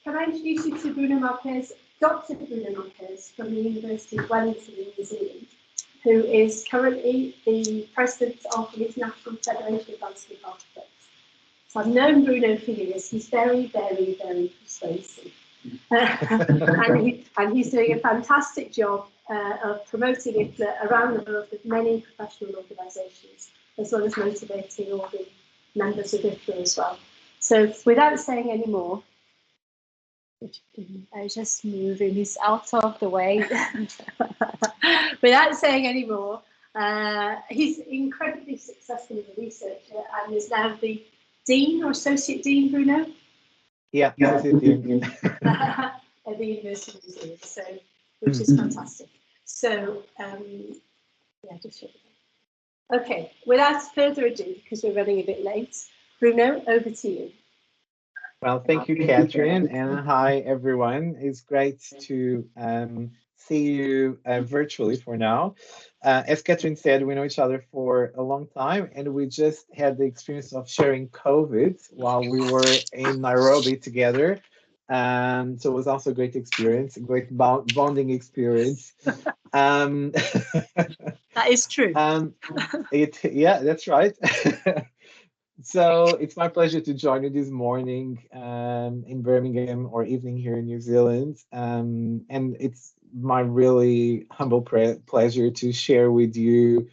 can I introduce you to Bruno Marquez, Dr. Bruno Marquez from the University of Wellington in New Zealand, who is currently the president of the International Federation of Landscape Architects. So I've known Bruno for years. He's very, very, very persuasive. and he's doing a fantastic job of promoting it around the world with many professional organisations, as well as motivating all the members of IFLA as well. So without saying any more, I was just moving this out of the way. Without saying any more, he's incredibly successful as a researcher and is now the Dean or Associate Dean, Bruno? Yeah, Associate Dean. At the University of New Zealand, so, which is fantastic. So, yeah, just okay, without further ado, because we're running a bit late, Bruno, over to you. Well, thank you, Catherine, and hi, everyone. It's great to see you virtually for now. As Catherine said, we know each other for a long time, and we just had the experience of sharing COVID while we were in Nairobi together. So it was also a great experience, a great bonding experience. That is true. Yeah, that's right. So it's my pleasure to join you this morning in Birmingham or evening here in New Zealand. And it's my really humble pleasure to share with you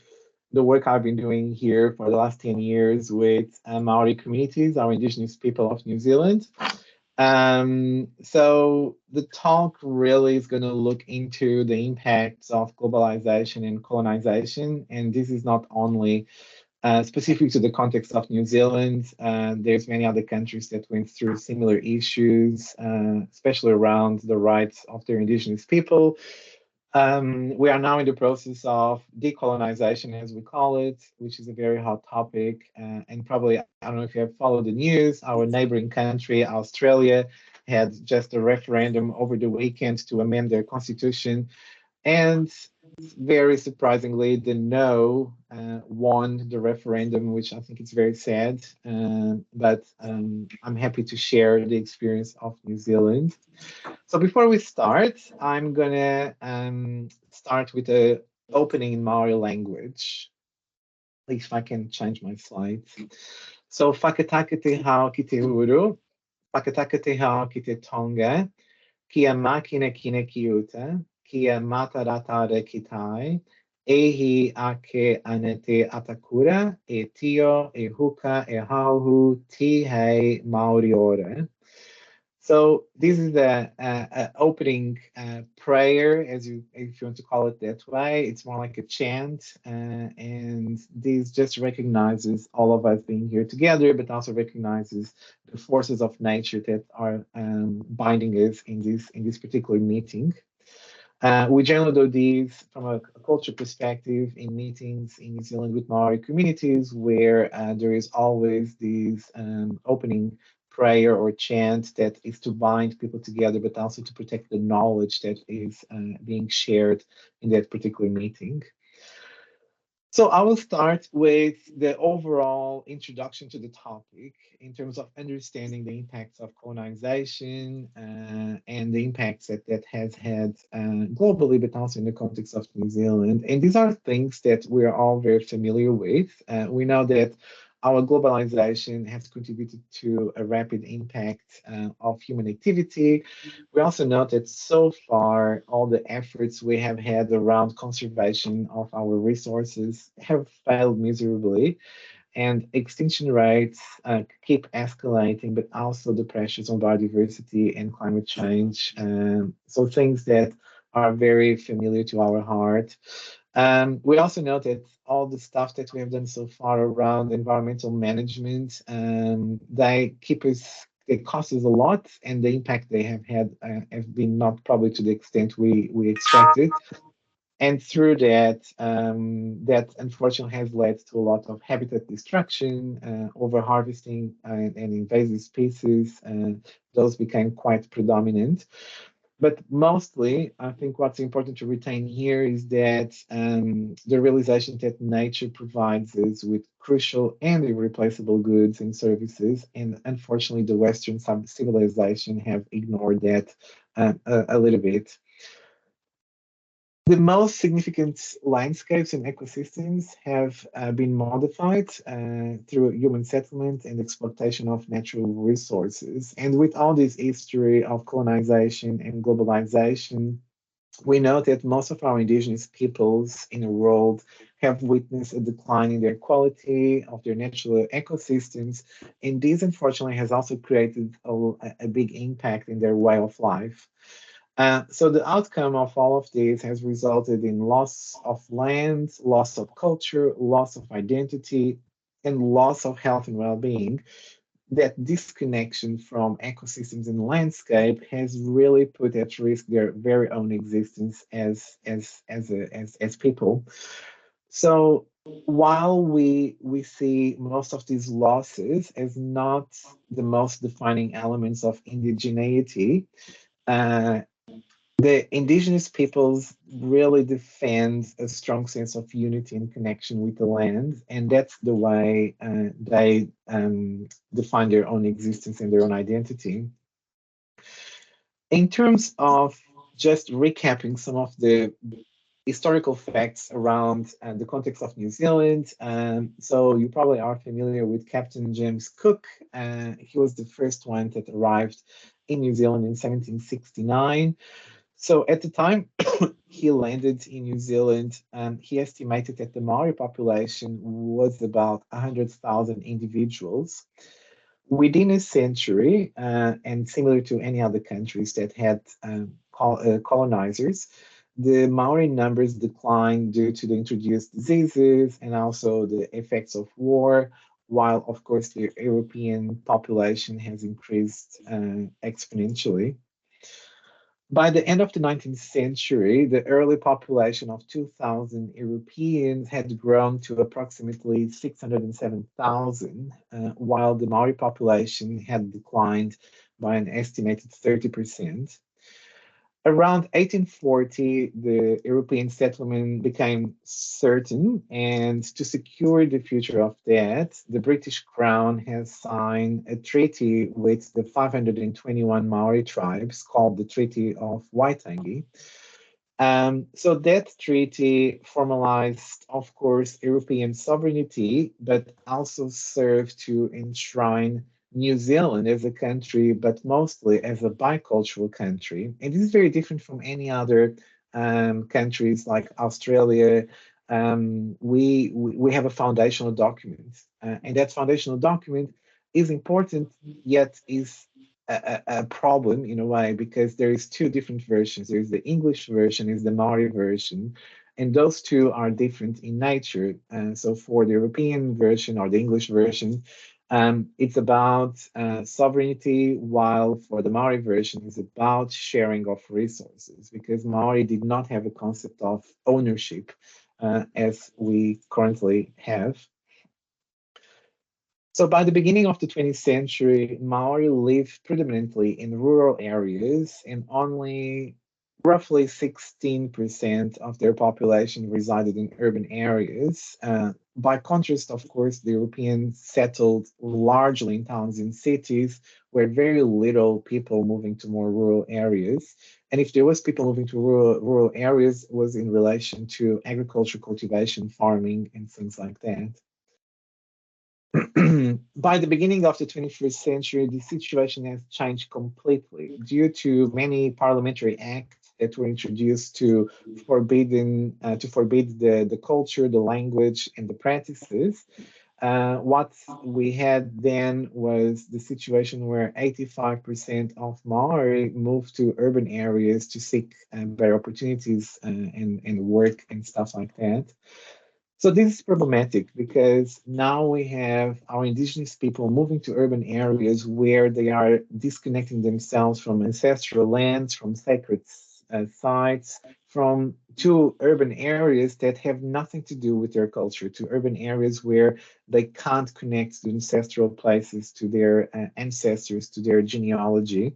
the work I've been doing here for the last 10 years with Maori communities, our Indigenous people of New Zealand. So the talk really is going to look into the impacts of globalization and colonization. And this is not only specific to the context of New Zealand. There's many other countries that went through similar issues, especially around the rights of their Indigenous people. We are now in the process of decolonization, as we call it, which is a very hot topic. And probably, I don't know if you have followed the news, our neighboring country, Australia, had just a referendum over the weekend to amend their constitution. And very surprisingly, the no won the referendum, which I think is very sad. But I'm happy to share the experience of New Zealand. So before we start, I'm gonna start with the opening in Maori language. If I can change my slides. So whakatake te hao ki te uru, whakatake te hao ki te tonga, kia makina kina ki uta, kia mataratare ki tai, ehi ake ane te atakura, e tio, e huka, e hauhu, ti hei Maori ora. So this is the opening prayer, if you want to call it that way. It's more like a chant, and this just recognizes all of us being here together, but also recognizes the forces of nature that are binding us in this particular meeting. We generally do these from a culture perspective in meetings in New Zealand with Maori communities, where there is always this opening prayer or chant that is to bind people together, but also to protect the knowledge that is being shared in that particular meeting. So I will start with the overall introduction to the topic in terms of understanding the impacts of colonization and the impacts that has had globally, but also in the context of New Zealand. And these are things that we're all very familiar with. We know that our globalization has contributed to a rapid impact of human activity. We also know that so far, all the efforts we have had around conservation of our resources have failed miserably. And extinction rates keep escalating, but also the pressures on biodiversity and climate change. So things that are very familiar to our heart. We also know that all the stuff that we have done so far around environmental management, they cost us a lot, and the impact they have had have been not probably to the extent we expected. And through that, that unfortunately has led to a lot of habitat destruction, over-harvesting, and invasive species. Those became quite predominant. But mostly, I think what's important to retain here is that the realization that nature provides us with crucial and irreplaceable goods and services, and unfortunately, the Western civilization have ignored that a little bit. The most significant landscapes and ecosystems have been modified through human settlement and exploitation of natural resources. And with all this history of colonization and globalization, we know that most of our indigenous peoples in the world have witnessed a decline in their quality of their natural ecosystems. And this, unfortunately, has also created a big impact in their way of life. So the outcome of all of this has resulted in loss of land, loss of culture, loss of identity, and loss of health and well-being. That disconnection from ecosystems and landscape has really put at risk their very own existence as people. So while we see most of these losses as not the most defining elements of indigeneity, uh, the indigenous peoples really defend a strong sense of unity and connection with the land, and that's the way they define their own existence and their own identity. In terms of just recapping some of the historical facts around the context of New Zealand. So you probably are familiar with Captain James Cook. He was the first one that arrived in New Zealand in 1769. So at the time he landed in New Zealand, he estimated that the Maori population was about 100,000 individuals. Within a century, and similar to any other countries that had colonizers, the Maori numbers declined due to the introduced diseases and also the effects of war, while, of course, the European population has increased exponentially. By the end of the 19th century, the early population of 2,000 Europeans had grown to approximately 607,000, while the Maori population had declined by an estimated 30%. Around 1840, the European settlement became certain, and to secure the future of that, the British Crown has signed a treaty with the 521 Maori tribes called the Treaty of Waitangi. So that treaty formalized, of course, European sovereignty, but also served to enshrine New Zealand as a country, but mostly as a bicultural country. And this is very different from any other countries like Australia. We have a foundational document, and that foundational document is important, yet is a problem in a way because there is two different versions. There's the English version, is the Maori version, and those two are different in nature. So for the European version or the English version, it's about sovereignty, while for the Maori version, it's about sharing of resources because Maori did not have a concept of ownership as we currently have. So by the beginning of the 20th century, Maori lived predominantly in rural areas, and only roughly 16% of their population resided in urban areas. By contrast, of course, the Europeans settled largely in towns and cities, where very little people moving to more rural areas. And if there was people moving to rural areas, it was in relation to agriculture, cultivation, farming, and things like that. By the beginning of the 21st century, the situation has changed completely due to many parliamentary acts that were introduced to forbid the culture, the language, and the practices. What we had then was the situation where 85% of Maori moved to urban areas to seek better opportunities and work and stuff like that. So this is problematic because now we have our indigenous people moving to urban areas where they are disconnecting themselves from ancestral lands, from sacred sites, from to urban areas that have nothing to do with their culture, to urban areas where they can't connect to ancestral places, to their ancestors, to their genealogy.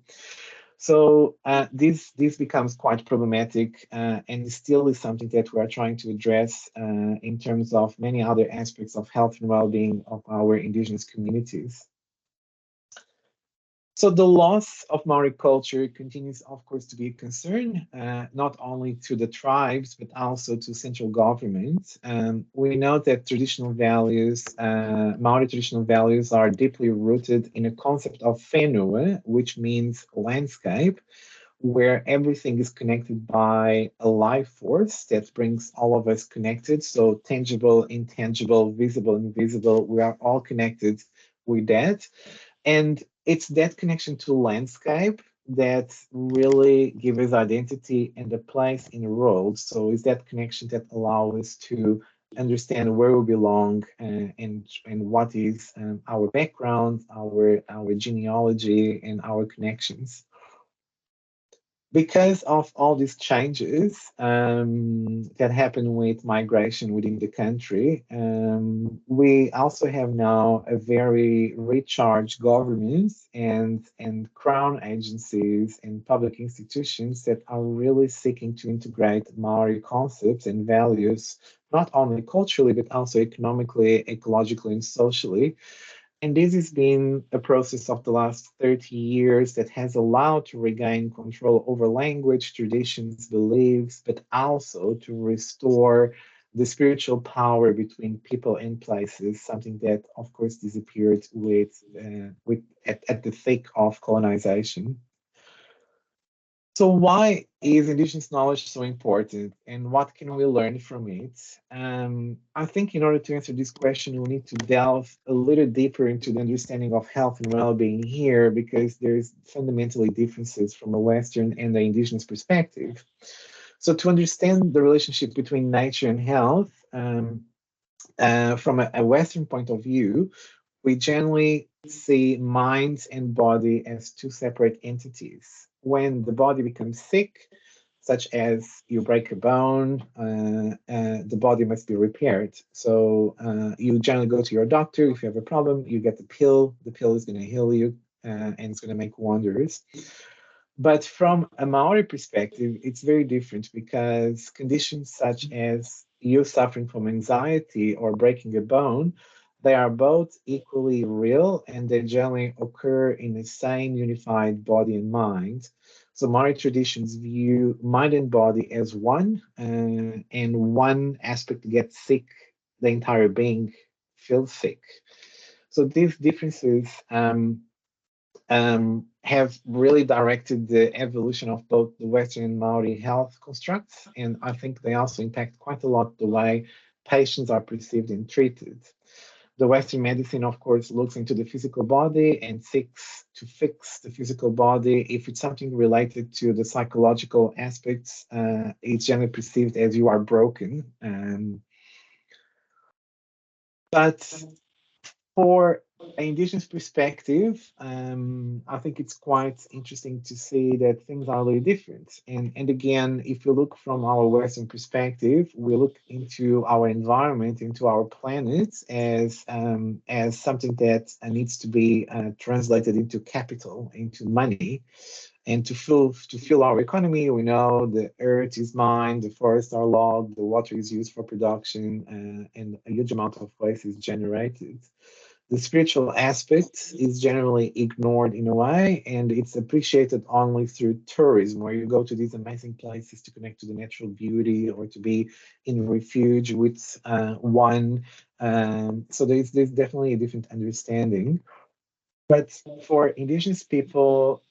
So this becomes quite problematic, and still is something that we are trying to address in terms of many other aspects of health and well-being of our Indigenous communities. So the loss of Maori culture continues, of course, to be a concern, not only to the tribes, but also to central government. We know that traditional values, Maori traditional values, are deeply rooted in a concept of whenua, which means landscape, where everything is connected by a life force that brings all of us connected. So tangible, intangible, visible, invisible, we are all connected with that. And it's that connection to landscape that really gives us identity and a place in the world. So it's that connection that allows us to understand where we belong, and what is our background, our genealogy, and our connections. Because of all these changes that happen with migration within the country, we also have now a very recharged governments and crown agencies and public institutions that are really seeking to integrate Maori concepts and values, not only culturally, but also economically, ecologically, and socially. And this has been a process of the last 30 years that has allowed to regain control over language, traditions, beliefs, but also to restore the spiritual power between people and places, something that, of course, disappeared at the thick of colonization. So why is Indigenous knowledge so important, and what can we learn from it? I think in order to answer this question, we need to delve a little deeper into the understanding of health and well-being here, because there's fundamentally differences from a Western and the Indigenous perspective. So to understand the relationship between nature and health, from a Western point of view, we generally see mind and body as two separate entities. When the body becomes sick, such as you break a bone, the body must be repaired. So you generally go to your doctor. If you have a problem, you get the pill. The pill is going to heal you, and it's going to make wonders. But from a Maori perspective, it's very different, because conditions such as you suffering from anxiety or breaking a bone, they are both equally real, and they generally occur in the same unified body and mind. So Maori traditions view mind and body as one, and one aspect gets sick, the entire being feels sick. So these differences have really directed the evolution of both the Western and Maori health constructs, and I think they also impact quite a lot the way patients are perceived and treated. The Western medicine, of course, looks into the physical body and seeks to fix the physical body. If it's something related to the psychological aspects, it's generally perceived as you are broken. But for an Indigenous perspective, I think it's quite interesting to see that things are really different. And again, if you look from our Western perspective, we look into our environment, into our planet as something that needs to be translated into capital, into money. And to fuel our economy, we know the earth is mined, the forests are logged, the water is used for production, and a huge amount of waste is generated. The spiritual aspect is generally ignored in a way, and it's appreciated only through tourism, where you go to these amazing places to connect to the natural beauty or to be in refuge with one. So there's definitely a different understanding. But for Indigenous people,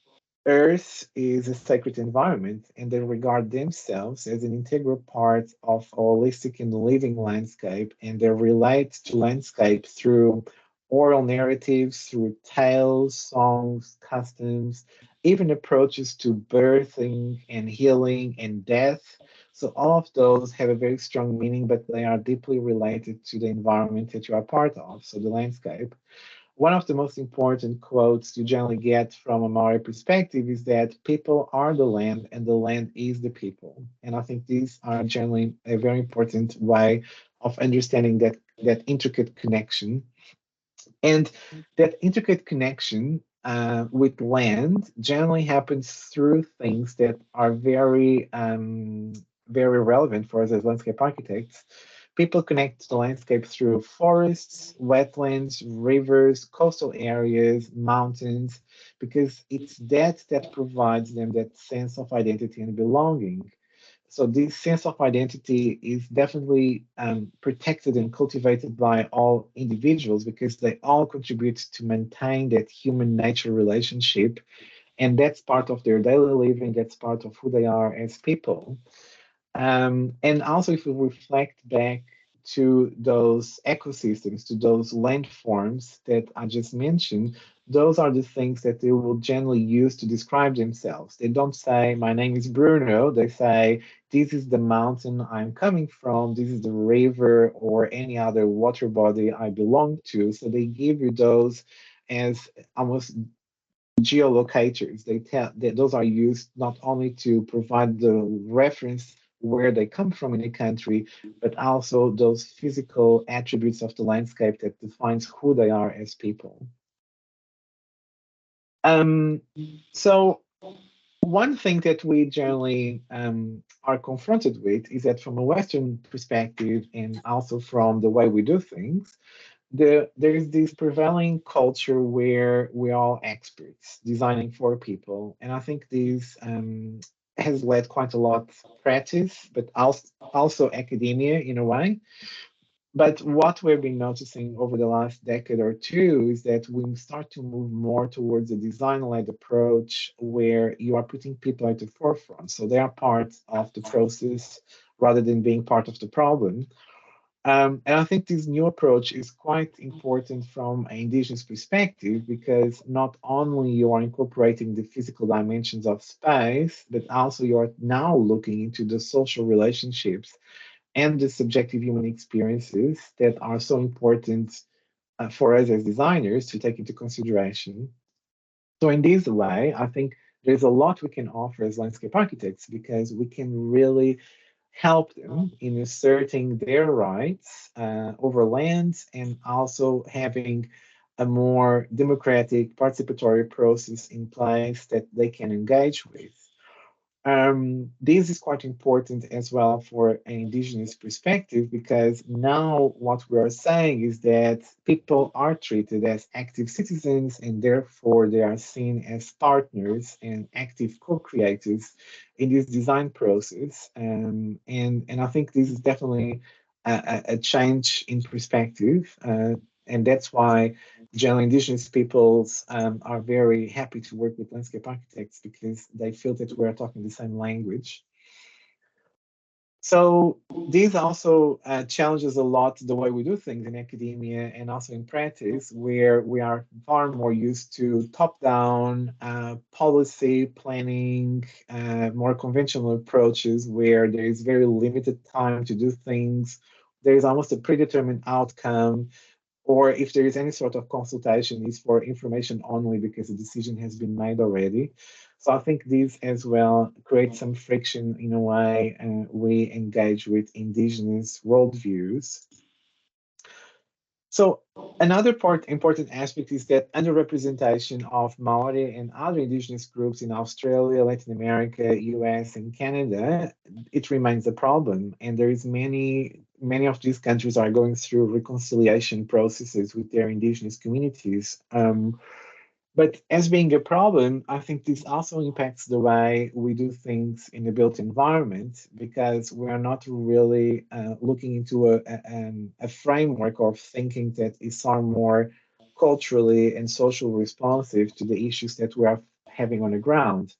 Earth is a sacred environment, and they regard themselves as an integral part of a holistic and living landscape, and they relate to landscape through oral narratives, through tales, songs, customs, even approaches to birthing and healing and death. So all of those have a very strong meaning, but they are deeply related to the environment that you are part of, so the landscape. One of the most important quotes you generally get from a Maori perspective is that people are the land and the land is the people. And I think these are generally a very important way of understanding that intricate connection. And that intricate connection with land generally happens through things that are very relevant for us as landscape architects. People connect to the landscape through forests, wetlands, rivers, coastal areas, mountains, because it's that provides them that sense of identity and belonging. So this sense of identity is definitely protected and cultivated by all individuals because they all contribute to maintain that human nature relationship, and that's part of their daily living. That's part of who they are as people. And also, if we reflect back to those ecosystems, to those landforms that I just mentioned, those are the things that they will generally use to describe themselves. They don't say, "My name is Bruno." They say, "This is the mountain I'm coming from. This is the river or any other water body I belong to." So they give you those as almost geolocators. They tell that those are used not only to provide the reference where they come from in a country, but also those physical attributes of the landscape that defines who they are as people. Um, so one thing that we generally are confronted with is that from a Western perspective and also from the way we do things, there is this prevailing culture where we're all experts designing for people, and I think this has led quite a lot of practice, but also academia in a way. But what we've been noticing over the last decade or two is that we start to move more towards a design-led approach where you are putting people at the forefront, so they are part of the process rather than being part of the problem. And I think this new approach is quite important from an indigenous perspective because not only you are incorporating the physical dimensions of space, but also you are now looking into the social relationships and the subjective human experiences that are so important for us as designers to take into consideration. So in this way, I think there's a lot we can offer as landscape architects because we can really help them in asserting their rights over lands and also having a more democratic participatory process in place that they can engage with. This is quite important as well for an indigenous perspective because now what we are saying is that people are treated as active citizens and therefore they are seen as partners and active co-creators in this design process. And I think this is definitely a change in perspective. And that's why generally indigenous peoples are very happy to work with landscape architects because they feel that we're talking the same language. So this also challenges a lot the way we do things in academia and also in practice, where we are far more used to top-down policy planning, more conventional approaches where there is very limited time to do things. There is almost a predetermined outcome, or if there is any sort of consultation, is for information only because the decision has been made already. So I think this as well creates some friction in a way we engage with indigenous worldviews. So another important aspect is that underrepresentation of Maori and other indigenous groups in Australia, Latin America, US, and Canada, it remains a problem. And there is many of these countries are going through reconciliation processes with their indigenous communities. But as being a problem, I think this also impacts the way we do things in the built environment because we are not really looking into a framework of thinking that is far more culturally and socially responsive to the issues that we are having on the ground.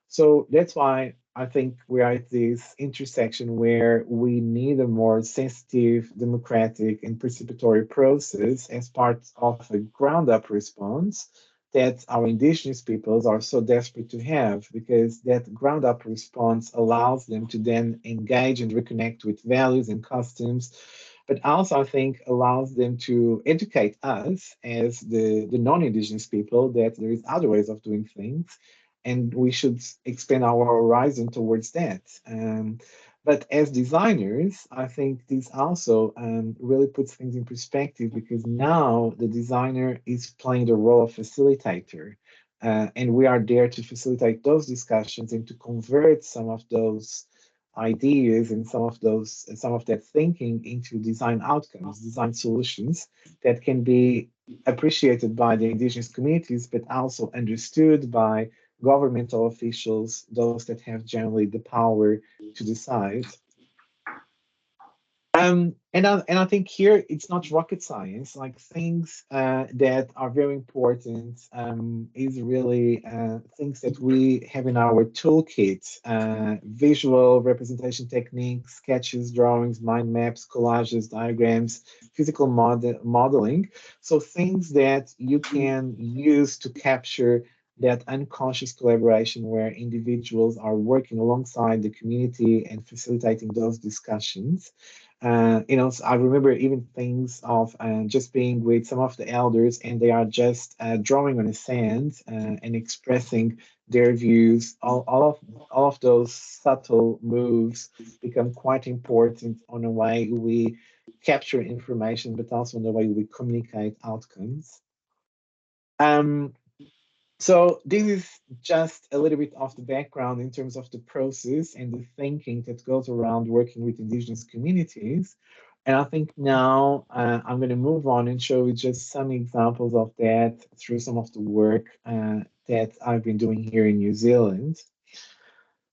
So that's why I think we are at this intersection where we need a more sensitive, democratic, and participatory process as part of a ground up response that our indigenous peoples are so desperate to have, because that ground up response allows them to then engage and reconnect with values and customs, but also I think allows them to educate us as the non-indigenous people that there is other ways of doing things and we should expand our horizon towards that. But as designers, I think this also really puts things in perspective because now the designer is playing the role of facilitator. And we are there to facilitate those discussions and to convert some of those ideas and some of that thinking into design outcomes, design solutions that can be appreciated by the indigenous communities, but also understood by governmental officials, those that have generally the power to decide. And I think here it's not rocket science. Like things that are very important is really things that we have in our toolkit: visual representation techniques, sketches, drawings, mind maps, collages, diagrams, physical modeling. So things that you can use to capture that unconscious collaboration where individuals are working alongside the community and facilitating those discussions. So I remember even things of just being with some of the elders, and they are just drawing on the sand and expressing their views. All of those subtle moves become quite important on the way we capture information, but also on the way we communicate outcomes. Um, so this is just a little bit of the background in terms of the process and the thinking that goes around working with indigenous communities. And I think now I'm going to move on and show you just some examples of that through some of the work that I've been doing here in New Zealand.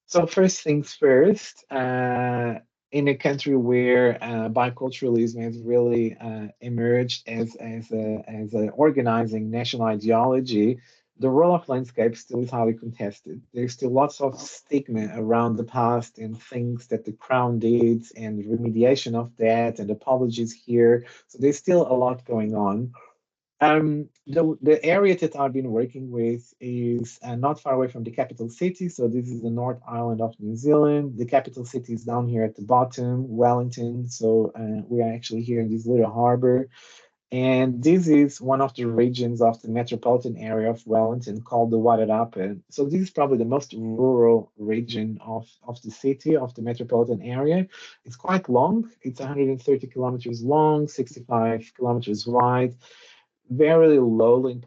So first things first, in a country where biculturalism has really emerged as a organizing national ideology, the role of landscape still is highly contested. There's still lots of stigma around the past and things that the Crown did and remediation of that and apologies here. So there's still a lot going on. The area that I've been working with is not far away from the capital city. So this is the North Island of New Zealand. The capital city is down here at the bottom, Wellington. So we are actually here in this little harbor. And this is one of the regions of the metropolitan area of Wellington called the Wairarapa. So this is probably the most rural region of the city, of the metropolitan area. It's quite long. It's 130 kilometers long, 65 kilometers wide, very low in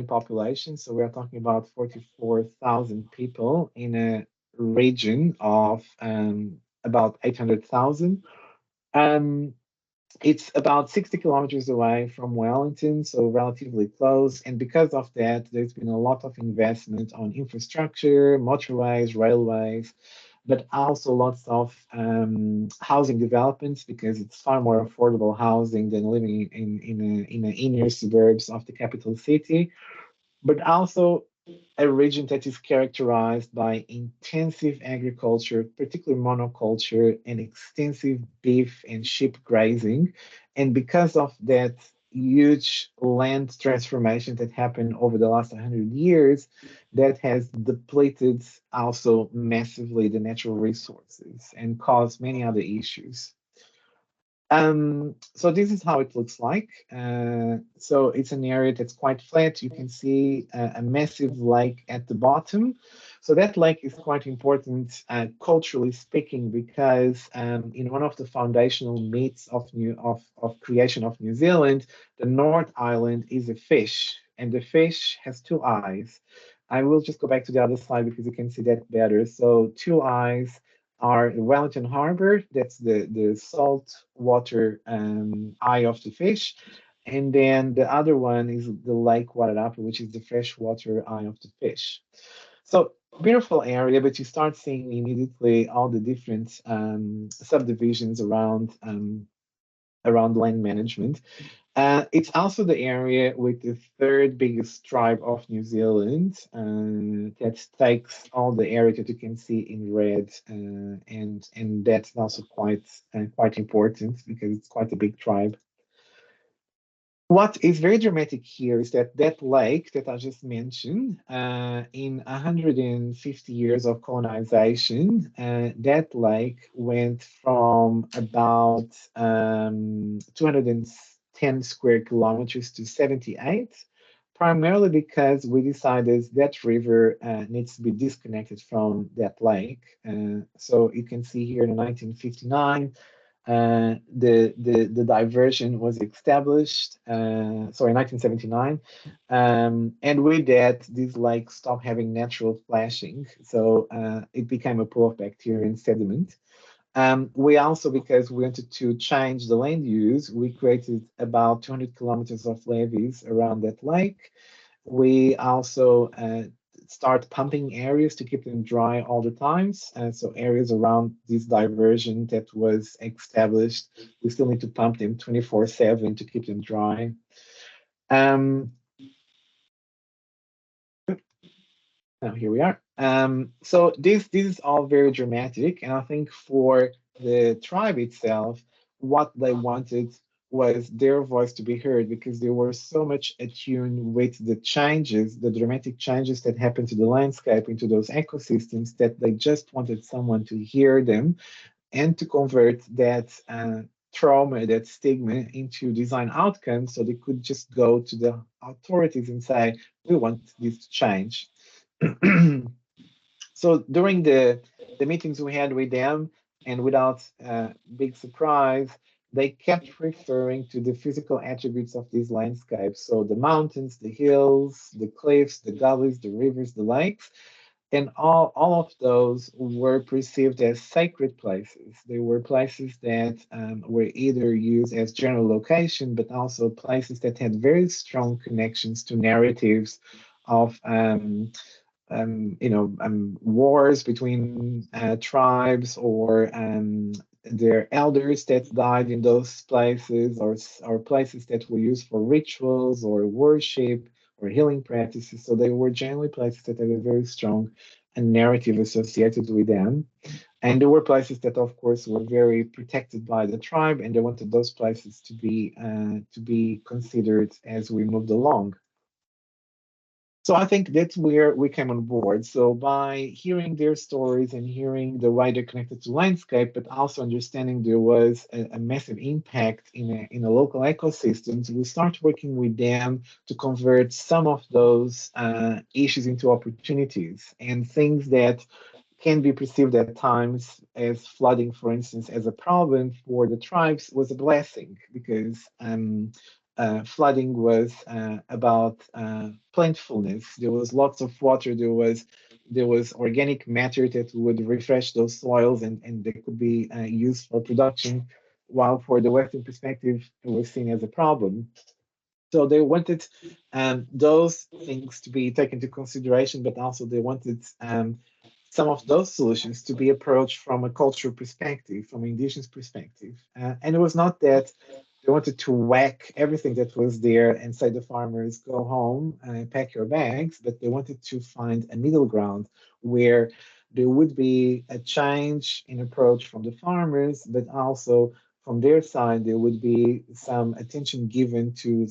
population. So we're talking about 44,000 people in a region of about 800,000. Um, it's about 60 kilometers away from Wellington, so relatively close. And because of that, there's been a lot of investment on infrastructure, motorways, railways, but also lots of housing developments because it's far more affordable housing than living in the inner suburbs of the capital city, but also a region that is characterized by intensive agriculture, particularly monoculture, and extensive beef and sheep grazing. And because of that huge land transformation that happened over the last 100 years, that has depleted also massively the natural resources and caused many other issues. So this is how it looks like. So it's an area that's quite flat. You can see a massive lake at the bottom. So that lake is quite important culturally speaking because in one of the foundational myths of creation of New Zealand, the North Island is a fish, and the fish has two eyes. I will just go back to the other slide because you can see that better. So two eyes are Wellington Harbor, that's the salt water eye of the fish. And then the other one is the Lake Wairarapa, which is the freshwater eye of the fish. So beautiful area, but you start seeing immediately all the different subdivisions around land management. It's also the area with the third biggest tribe of New Zealand that takes all the area that you can see in red, and that's also quite important because it's quite a big tribe. What is very dramatic here is that that lake that I just mentioned, in 150 years of colonization, that lake went from about 210 square kilometers to 78 primarily because we decided that river needs to be disconnected from that lake. So you can see here in 1959, the diversion was established, sorry, 1979. And with that, this lake stopped having natural flashing. So it became a pool of bacteria and sediment. We also, because we wanted to change the land use, we created about 200 kilometers of levees around that lake. We also start pumping areas to keep them dry all the times. So areas around this diversion that was established, we still need to pump them 24/7 to keep them dry. Um, Now here we are. So this is all very dramatic, and I think for the tribe itself, what they wanted was their voice to be heard because they were so much attuned with the changes, the dramatic changes that happened to the landscape, into those ecosystems, that they just wanted someone to hear them and to convert that trauma, that stigma, into design outcomes, so they could just go to the authorities and say, we want this to change. So during the meetings we had with them, and without big surprise, they kept referring to the physical attributes of these landscapes. So the mountains, the hills, the cliffs, the gullies, the rivers, the lakes, and all of those were perceived as sacred places. They were places that were either used as general location, but also places that had very strong connections to narratives of wars between tribes, or their elders that died in those places, or places that were used for rituals or worship or healing practices. So they were generally places that had a very strong narrative associated with them. And there were places that, of course, were very protected by the tribe, and they wanted those places to be considered as we moved along. So I think that's where we came on board. So by hearing their stories and hearing the why they're connected to landscape, but also understanding there was a massive impact in a local ecosystems, we start working with them to convert some of those issues into opportunities, and things that can be perceived at times as flooding, for instance, as a problem for the tribes, was a blessing, because flooding was about plentifulness. There was lots of water. There was organic matter that would refresh those soils, and they could be used for production. While for the Western perspective, it was seen as a problem. So they wanted those things to be taken into consideration, but also they wanted some of those solutions to be approached from a cultural perspective, from an indigenous perspective. And it was not that they wanted to whack everything that was there and say the farmers, go home and pack your bags, but they wanted to find a middle ground where there would be a change in approach from the farmers, but also from their side, there would be some attention given to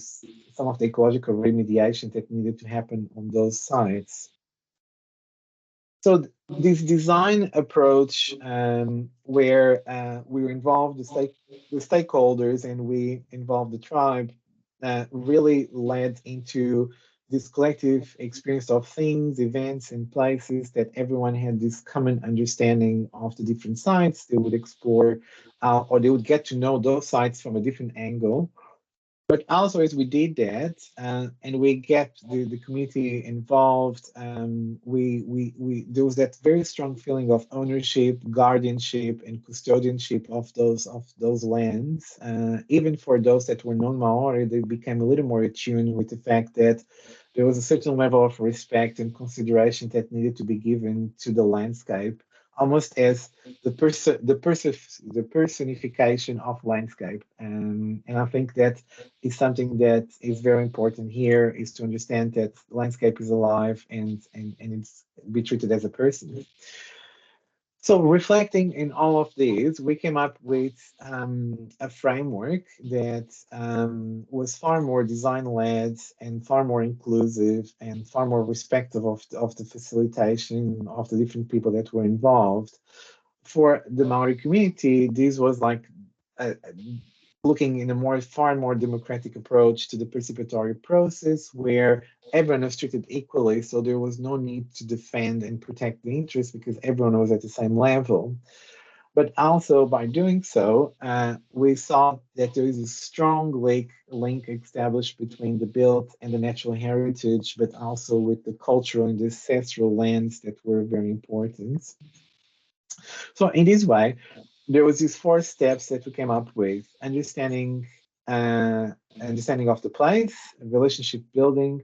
some of the ecological remediation that needed to happen on those sites. So this design approach, where we involve the stakeholders and we involve the tribe, really led into this collective experience of things, events, and places that everyone had this common understanding of the different sites. They would explore, or they would get to know those sites from a different angle. But also, as we did that, and we get the community involved, there was that very strong feeling of ownership, guardianship, and custodianship of those lands. Even for those that were non-Maori, they became a little more attuned with the fact that there was a certain level of respect and consideration that needed to be given to the landscape, almost as the personification of landscape. And I think that is something that is very important here, is to understand that landscape is alive, and it's be treated as a person. So reflecting in all of these, we came up with a framework that was far more design-led and far more inclusive and far more respectful of the facilitation of the different people that were involved. For the Maori community, this was like looking in a far more democratic approach to the participatory process where everyone was treated equally. So there was no need to defend and protect the interest because everyone was at the same level. But also by doing so, we saw that there is a strong link established between the built and the natural heritage, but also with the cultural and the ancestral lands that were very important. So in this way, there was these four steps that we came up with: uh, understanding of the place, relationship building,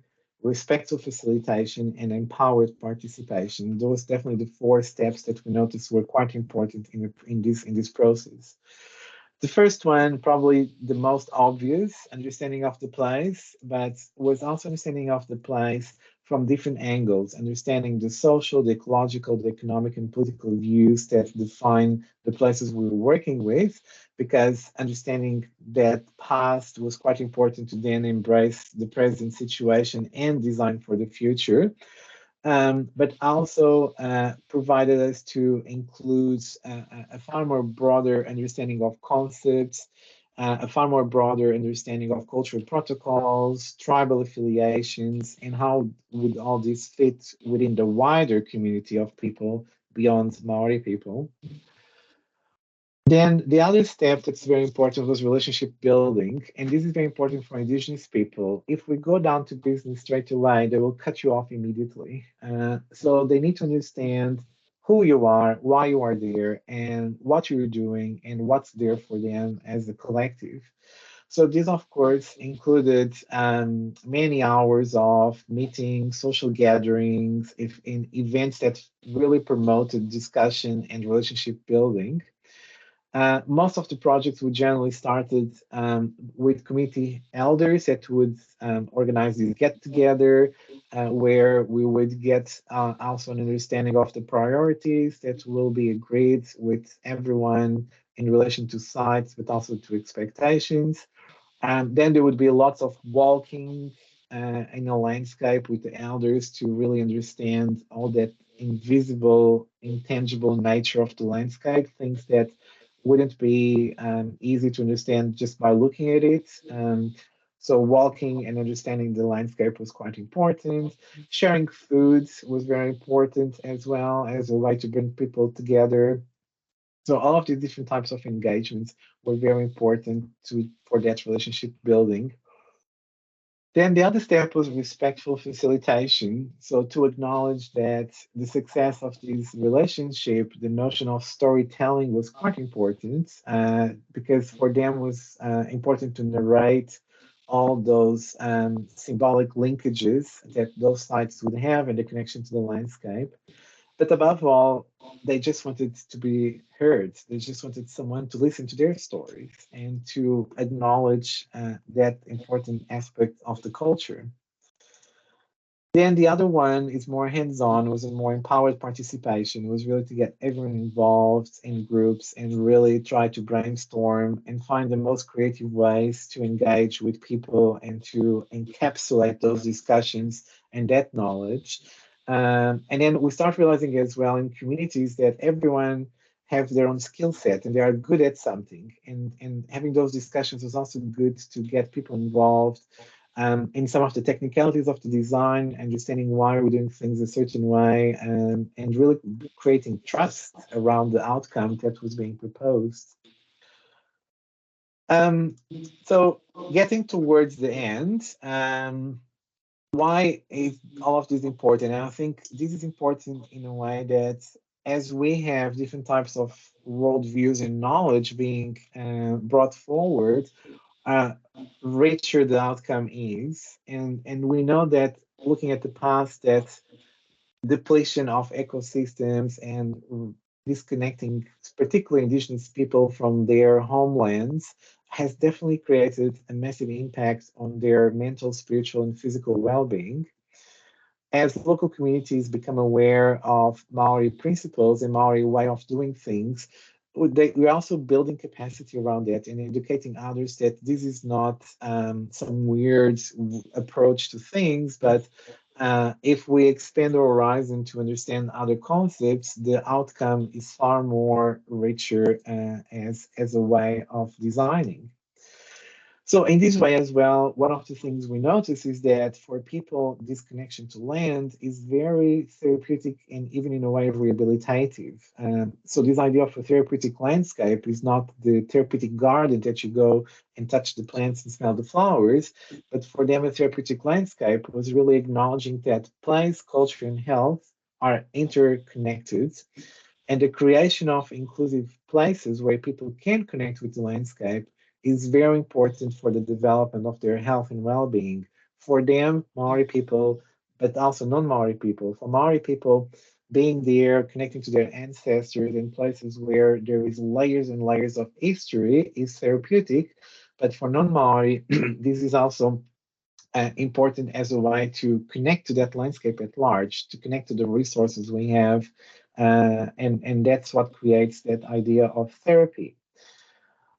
respectful facilitation, and empowered participation. Those definitely the four steps that we noticed were quite important in this process. The first one, probably the most obvious, understanding of the place, but was also understanding of the place from different angles, understanding the social, the ecological, the economic, and political views that define the places we were working with, because understanding that past was quite important to then embrace the present situation and design for the future. But also provided us to include a far more broader understanding of concepts, a far more broader understanding of cultural protocols, tribal affiliations, and how would all this fit within the wider community of people beyond Maori people. Then the other step that's very important was relationship building. And this is very important for Indigenous people. If we go down to business straight away, they will cut you off immediately. So they need to understand who you are, why you are there, and what you're doing, and what's there for them as a collective. So this, of course, included many hours of meetings, social gatherings, if in events that really promoted discussion and relationship building. Most of the projects we generally started with community elders that would organize these get together, where we would get also an understanding of the priorities that will be agreed with everyone in relation to sites, but also to expectations. And then there would be lots of walking in a landscape with the elders to really understand all that invisible, intangible nature of the landscape, things that wouldn't be easy to understand just by looking at it. So walking and understanding the landscape was quite important. Sharing foods was very important as well as a way to bring people together. So all of these different types of engagements were very important for that relationship building. Then the other step was respectful facilitation. So to acknowledge that the success of this relationship, the notion of storytelling was quite important because for them was important to narrate all those symbolic linkages that those sites would have and the connection to the landscape. But above all, they just wanted to be heard. They just wanted someone to listen to their stories and to acknowledge that important aspect of the culture. Then the other one is more hands-on, was a more empowered participation, was really to get everyone involved in groups and really try to brainstorm and find the most creative ways to engage with people and to encapsulate those discussions and that knowledge. And then we start realizing as well in communities that everyone have their own skill set and they are good at something. And having those discussions was also good to get people involved in some of the technicalities of the design, understanding why we're doing things a certain way, and really creating trust around the outcome that was being proposed. Um, so getting towards the end, why is all of this important? And I think this is important in a way that as we have different types of worldviews and knowledge being brought forward, uh, richer the outcome is. And we know that looking at the past, that depletion of ecosystems and disconnecting, particularly indigenous people from their homelands, has definitely created a massive impact on their mental, spiritual, and physical well-being. As local communities become aware of Maori principles and Maori way of doing things, we're also building capacity around that and educating others that this is not some weird approach to things, but if we expand our horizon to understand other concepts, the outcome is far more richer as a way of designing. So in this way as well, one of the things we notice is that for people, this connection to land is very therapeutic and even in a way rehabilitative. So this idea of a therapeutic landscape is not the therapeutic garden that you go and touch the plants and smell the flowers, but for them, a therapeutic landscape was really acknowledging that place, culture, and health are interconnected, and the creation of inclusive places where people can connect with the landscape is very important for the development of their health and well-being. For them, Maori people, but also non-Maori people. For Maori people, being there, connecting to their ancestors in places where there is layers and layers of history is therapeutic. But for non-Maori, this is also important as a way to connect to that landscape at large, to connect to the resources we have. And that's what creates that idea of therapy.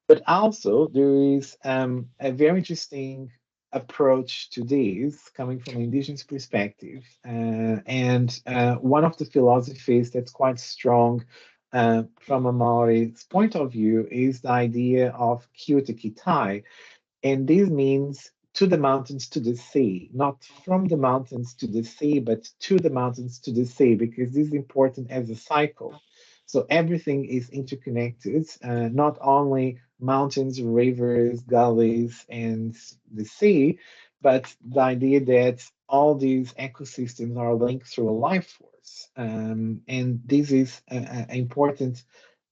But also, there is a very interesting approach to this coming from an indigenous perspective. And one of the philosophies that's quite strong from a Maori's point of view is the idea of Kiuta Kitai, and this means to the mountains, to the sea, not from the mountains to the sea, but to the mountains to the sea, because this is important as a cycle. So everything is interconnected, not only mountains, rivers, gullies, and the sea, but the idea that all these ecosystems are linked through a life force. And this is an important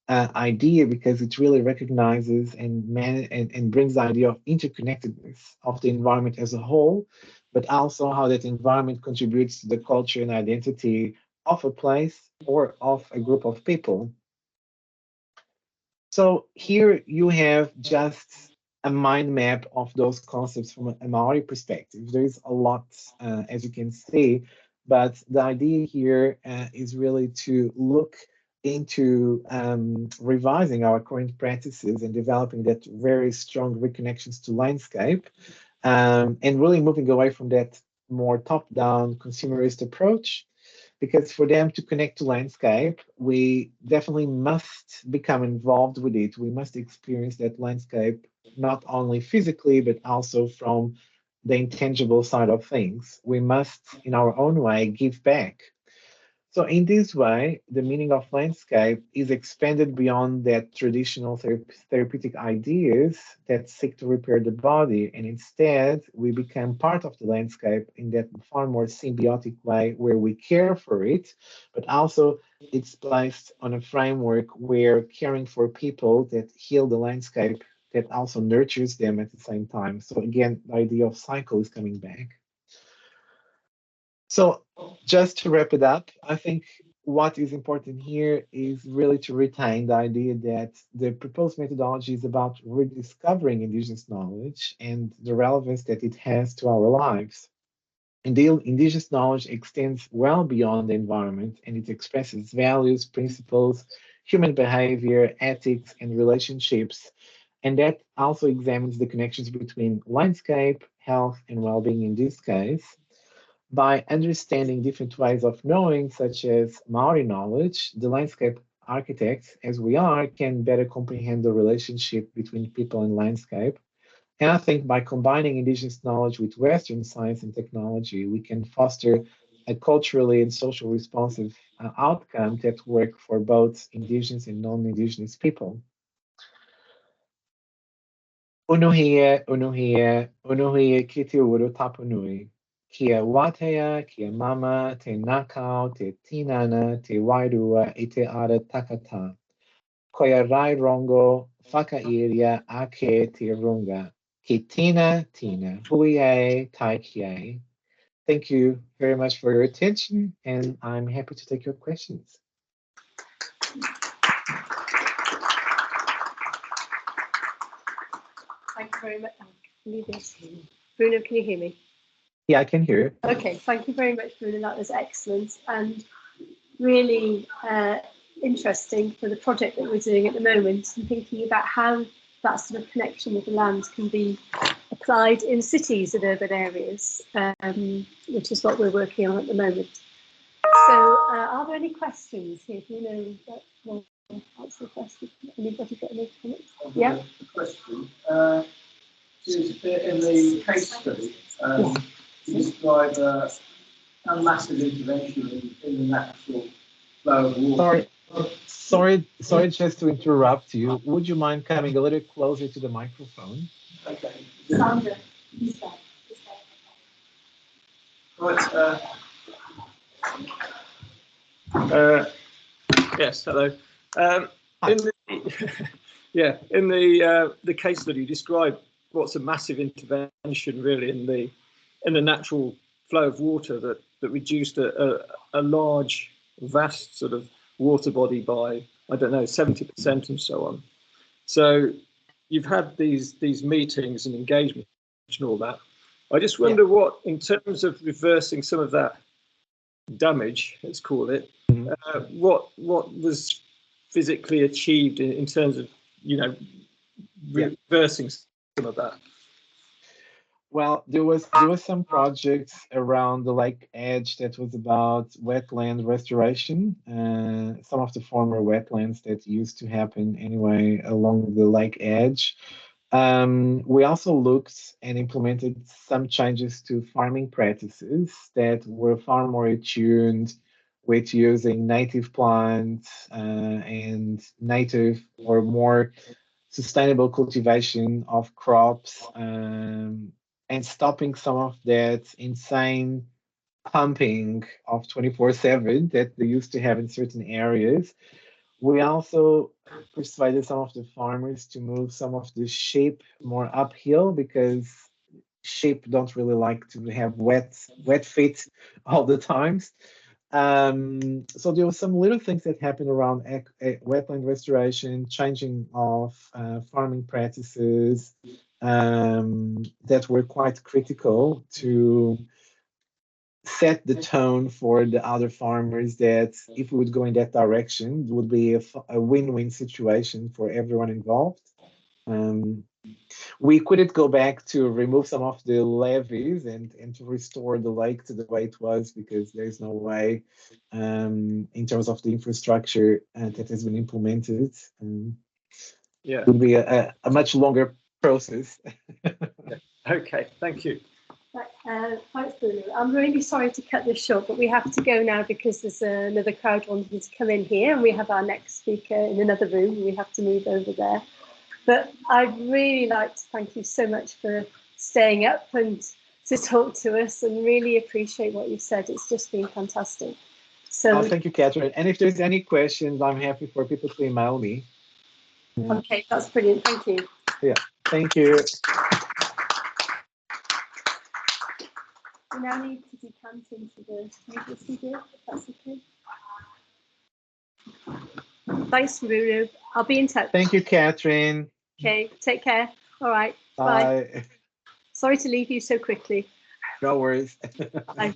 idea because it really recognizes and brings the idea of interconnectedness of the environment as a whole, but also how that environment contributes to the culture and identity of a place or of a group of people. So here you have just a mind map of those concepts from a Maori perspective. There is a lot, as you can see, but the idea here is really to look into revising our current practices and developing that very strong reconnections to landscape, and really moving away from that more top-down consumerist approach, because for them to connect to landscape, we definitely must become involved with it. We must experience that landscape not only physically, but also from the intangible side of things. We must, in our own way, give back. So in this way, the meaning of landscape is expanded beyond that traditional therapeutic ideas that seek to repair the body, and instead we become part of the landscape in that far more symbiotic way where we care for it, but also it's placed on a framework where caring for people that heal the landscape that also nurtures them at the same time. So again, the idea of cycle is coming back. So just to wrap it up, I think what is important here is really to retain the idea that the proposed methodology is about rediscovering Indigenous knowledge and the relevance that it has to our lives. Indeed, Indigenous knowledge extends well beyond the environment, and it expresses values, principles, human behavior, ethics, and relationships. And that also examines the connections between landscape, health, and well-being in this case. By understanding different ways of knowing, such as Maori knowledge, the landscape architects, as we are, can better comprehend the relationship between people and landscape. And I think by combining Indigenous knowledge with Western science and technology, we can foster a culturally and social responsive outcome that work for both Indigenous and non-Indigenous people. Unuhia, unuhia, unuhia ki te uru tapunui. Kia watea, kia mama, te nakau, te tinana, te wairua, i te ara takata. Koia rai rongo, whakairia ake te runga. Ki tina, tina, hui e, tai ki. Thank you very much for your attention, and I'm happy to take your questions. Thank you very much. Bruno, can you hear me? Yeah, I can hear you. Okay, thank you very much, Bruno. That was excellent and really interesting for the project that we're doing at the moment, and thinking about how that sort of connection with the land can be applied in cities and urban areas, which is what we're working on at the moment. So are there any questions here? Do you know that will answer the question? Anybody got any comments? Yeah. Question. In the case study, you describe a massive intervention in the natural flow of water. Sorry, just to interrupt you. Would you mind coming a little closer to the microphone? Okay. Sandra, Right. Yes. Hello. In the case study, you describe what's a massive intervention really in the natural flow of water that reduced a large, vast sort of water body by, I don't know, 70% and so on. So you've had these meetings and engagement and all that. I just wonder what, in terms of reversing some of that damage, let's call it, what was physically achieved in terms of, reversing some of that? Well, there was some projects around the lake edge that was about wetland restoration. Some of the former wetlands that used to happen anyway along the lake edge. We also looked and implemented some changes to farming practices that were far more attuned with using native plants and native or more sustainable cultivation of crops, and stopping some of that insane pumping of 24/7 that they used to have in certain areas. We also persuaded some of the farmers to move some of the sheep more uphill because sheep don't really like to have wet feet all the times. So there were some little things that happened around wetland restoration, changing of farming practices, that were quite critical to set the tone for the other farmers, that if we would go in that direction, it would be a win-win situation for everyone involved. We couldn't go back to remove some of the levees and to restore the lake to the way it was, because there's no way, in terms of the infrastructure that has been implemented. It would be a much longer process. Okay, thank you. Thanks, Bruno. I'm really sorry to cut this short, but we have to go now because there's another crowd wanting to come in here, and we have our next speaker in another room, and we have to move over there. But I'd really like to thank you so much for staying up and to talk to us, and really appreciate what you've said. It's just been fantastic. So thank you, Catherine. And if there's any questions, I'm happy for people to email me. Okay, that's brilliant. Thank you. Yeah, thank you. We now need to decant into the media studio, if that's okay. Thanks, Bruno. I'll be in touch. Thank you, Catherine. Okay, take care. All right. Bye. Sorry to leave you so quickly. No worries. Bye.